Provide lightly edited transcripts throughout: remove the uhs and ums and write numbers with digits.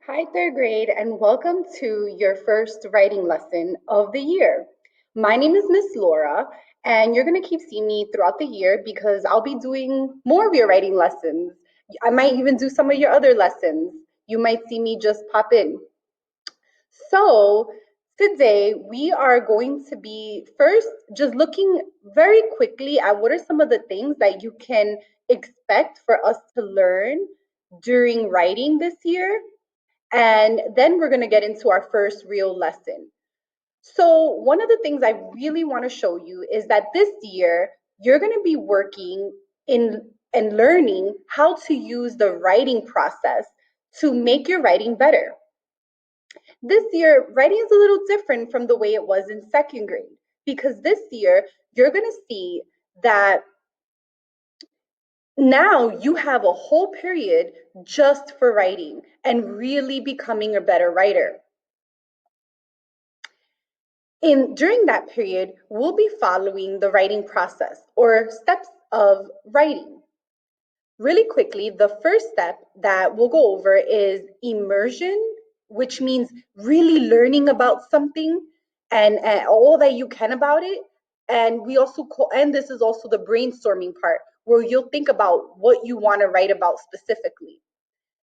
Hi, third grade, and welcome to your first writing lesson of the year. My name is Miss Laura, and you're going to keep seeing me throughout the year because I'll be doing more of your writing lessons. I might even do some of your other lessons. You might see me just pop in. So, today we are going to be first just looking very quickly at what are some of the things that you can expect for us to learn during writing this year, and then we're going to get into our first real lesson. So, one of the things I really want to show you is that this year you're going to be working in and learning how to use the writing process to make your writing better. This year, writing is a little different from the way it was in second grade because this year you're going to see that now you have a whole period just for writing and really becoming a better writer. During that period, we'll be following the writing process or steps of writing. Really quickly, the first step that we'll go over is immersion, which means really learning about something and all that you can about it. And we also call, and this is also the brainstorming part where you'll think about what you want to write about specifically.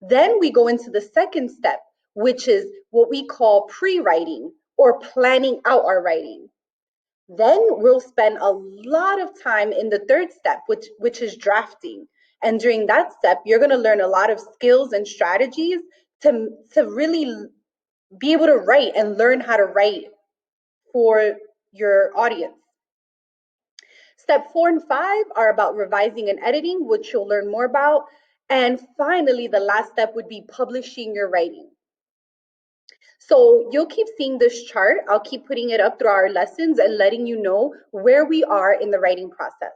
Then we go into the second step, which is what we call pre-writing or planning out our writing. Then we'll spend a lot of time in the third step, which is drafting. And during that step, you're going to learn a lot of skills and strategies to really be able to write and learn how to write for your audience. Step 4 and 5 are about revising and editing, which you'll learn more about. And finally, the last step would be publishing your writing. So you'll keep seeing this chart. I'll keep putting it up through our lessons and letting you know where we are in the writing process.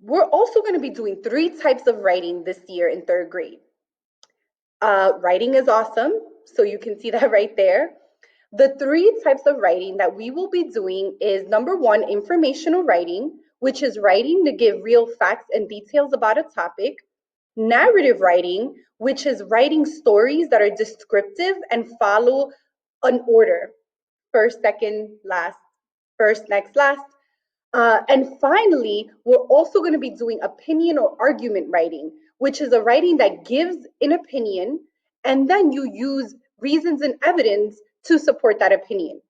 We're also going to be doing 3 types of writing this year in third grade. Writing is awesome, so you can see that right there. The 3 types of writing that we will be doing is number 1, informational writing, which is writing to give real facts and details about a topic. Narrative writing, which is writing stories that are descriptive and follow an order: first, second, last, first, next, last. And finally, we're also going to be doing opinion or argument writing, which is a writing that gives an opinion and then you use reasons and evidence to support that opinion.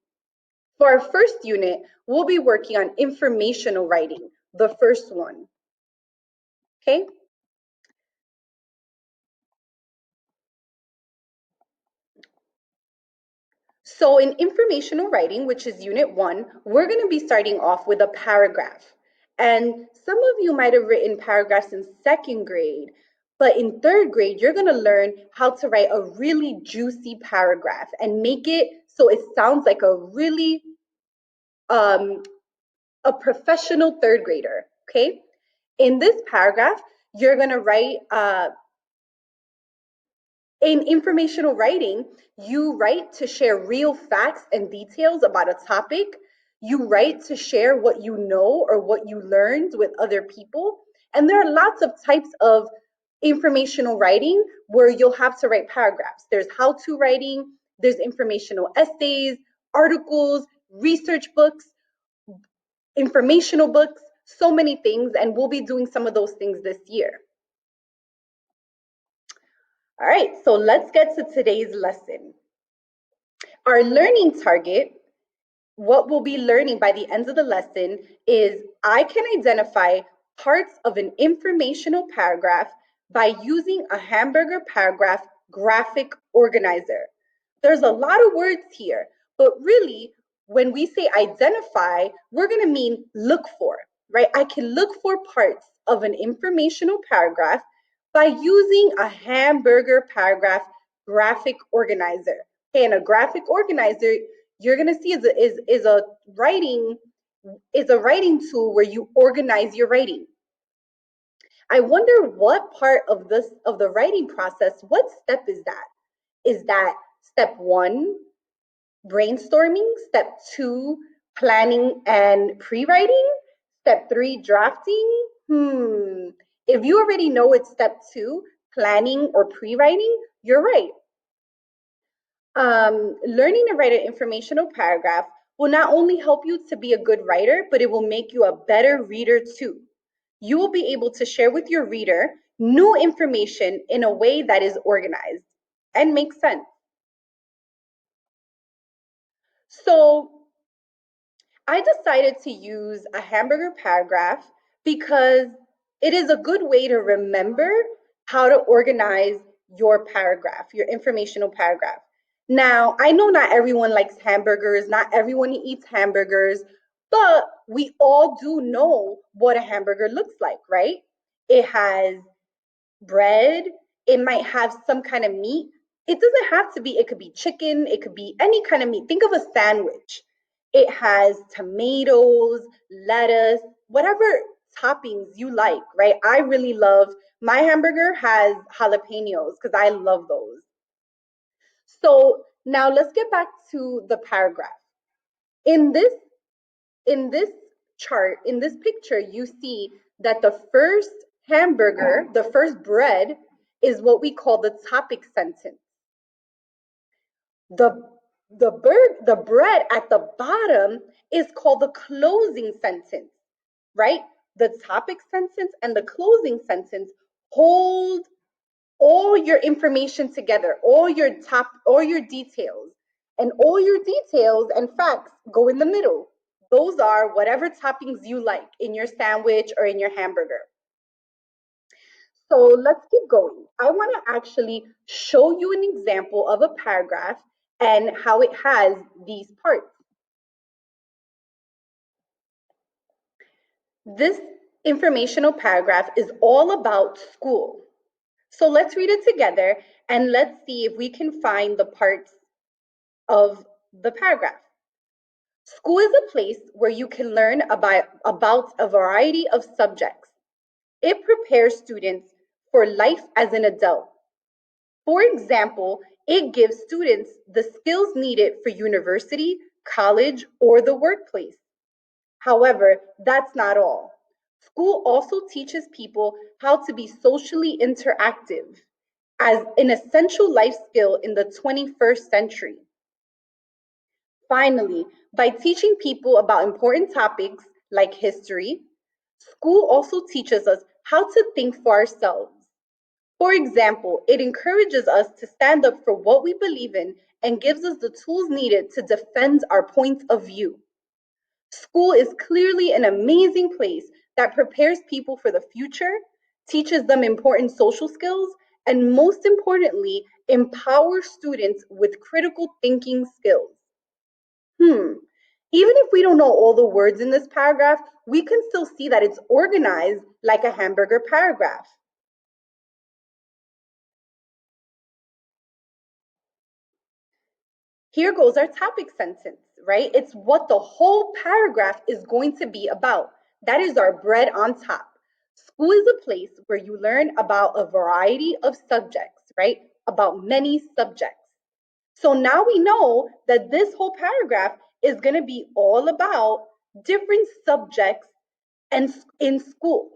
For our first unit, we'll be working on informational writing, the first one. Okay? So in informational writing, which is unit 1, we're going to be starting off with a paragraph. And some of you might have written paragraphs in second grade, but in third grade, you're going to learn how to write a really juicy paragraph and make it so it sounds like a professional third grader. Okay? In this paragraph, you're going to write in informational writing, you write to share real facts and details about a topic. You write to share what you know or what you learned with other people. And there are lots of types of informational writing where you'll have to write paragraphs. There's how-to writing, there's informational essays, articles, research books, informational books, so many things, and we'll be doing some of those things this year. All right, so let's get to today's lesson. Our learning target, what we'll be learning by the end of the lesson, is I can identify parts of an informational paragraph by using a hamburger paragraph graphic organizer. There's a lot of words here, but really, when we say identify, we're going to mean look for, right? I can look for parts of an informational paragraph by using a hamburger paragraph graphic organizer. Okay, and a graphic organizer, you're going to see is a writing tool where you organize your writing. I wonder what part of the writing process, what step is that? Is that step 1, brainstorming, step 2, planning and pre-writing, step 3, drafting? If you already know it's step 2, planning, or pre-writing, you're right. Learning to write an informational paragraph will not only help you to be a good writer, but it will make you a better reader too. You will be able to share with your reader new information in a way that is organized and makes sense. So I decided to use a hamburger paragraph because it is a good way to remember how to organize your paragraph, your informational paragraph. Now, I know not everyone likes hamburgers, not everyone eats hamburgers, but we all do know what a hamburger looks like, right? It has bread, it might have some kind of meat. It doesn't have to be, it could be chicken, it could be any kind of meat. Think of a sandwich. It has tomatoes, lettuce, whatever toppings you like, right? I really love my hamburger has jalapenos because I love those. So now let's get back to the paragraph. In this in this chart, in this picture, you see that the first hamburger, the first bread, is what we call the topic sentence. The the bread at the bottom is called the closing sentence, right? The topic sentence and the closing sentence hold all your information together, all your details, and all your details and facts go in the middle. Those are whatever toppings you like in your sandwich or in your hamburger. So let's keep going. I want to actually show you an example of a paragraph and how it has these parts. This informational paragraph is all about school. So let's read it together and let's see if we can find the parts of the paragraph. School is a place where you can learn about a variety of subjects. It prepares students for life as an adult. For example, it gives students the skills needed for university, college, or the workplace. However, that's not all. School also teaches people how to be socially interactive as an essential life skill in the 21st century. Finally, by teaching people about important topics like history, school also teaches us how to think for ourselves. For example, it encourages us to stand up for what we believe in and gives us the tools needed to defend our point of view. School is clearly an amazing place that prepares people for the future, teaches them important social skills, and most importantly, empowers students with critical thinking skills. Hmm. Even if we don't know all the words in this paragraph, we can still see that it's organized like a hamburger paragraph. Here goes our topic sentence, right? It's what the whole paragraph is going to be about. That is our bread on top. School is a place where you learn about a variety of subjects, right? About many subjects. So now we know that this whole paragraph is going to be all about different subjects and in school.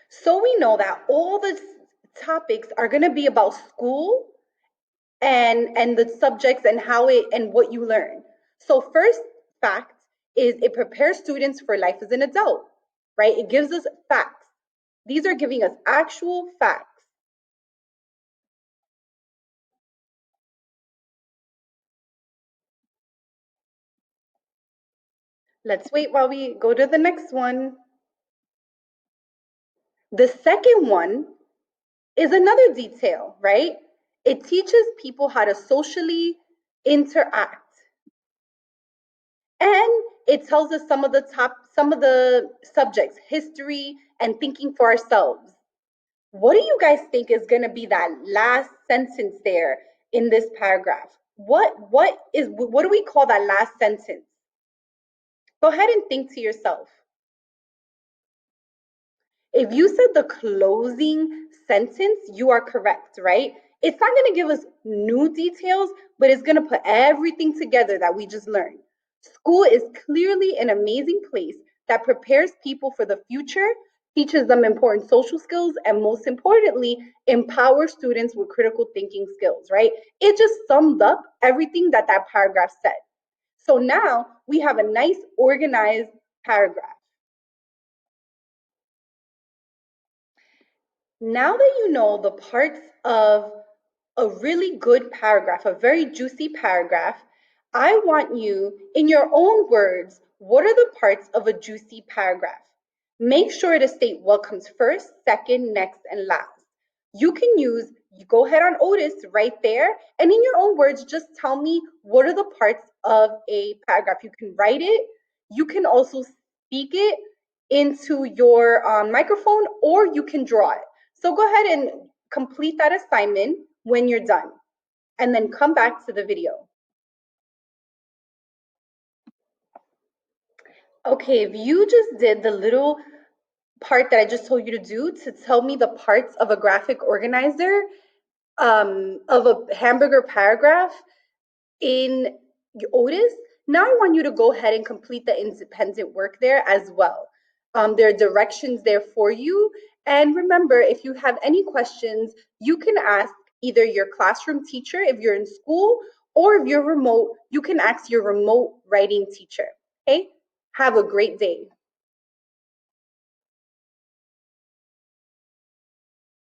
So we know that all the topics are going to be about school and the subjects and how it and what you learn. So first fact is it prepares students for life as an adult, right? It gives us facts. These are giving us actual facts. Let's wait while we go to the next one. The second one is another detail, right? It teaches people how to socially interact. And it tells us some of the subjects, history and thinking for ourselves. What do you guys think is going to be that last sentence there in this paragraph? What do we call that last sentence? Go ahead and think to yourself. If you said the closing sentence, you are correct, right? It's not going to give us new details, but it's going to put everything together that we just learned. School is clearly an amazing place that prepares people for the future, teaches them important social skills, and most importantly, empowers students with critical thinking skills, right? It just summed up everything that that paragraph said. So now we have a nice organized paragraph. Now that you know the parts of a really good paragraph, a very juicy paragraph, I want you, in your own words, what are the parts of a juicy paragraph? Make sure to state what comes first, second, next, and last. You can use, you go ahead on Otis right there, and in your own words, just tell me what are the parts of a paragraph. You can write it, you can also speak it into your microphone, or you can draw it. So go ahead and complete that assignment when you're done, and then come back to the video. Okay, if you just did the little part that I just told you to do to tell me the parts of a graphic organizer, of a hamburger paragraph in Otis, now I want you to go ahead and complete the independent work there as well. There are directions there for you. And remember, if you have any questions, you can ask either your classroom teacher if you're in school, or if you're remote, you can ask your remote writing teacher. Okay? Have a great day.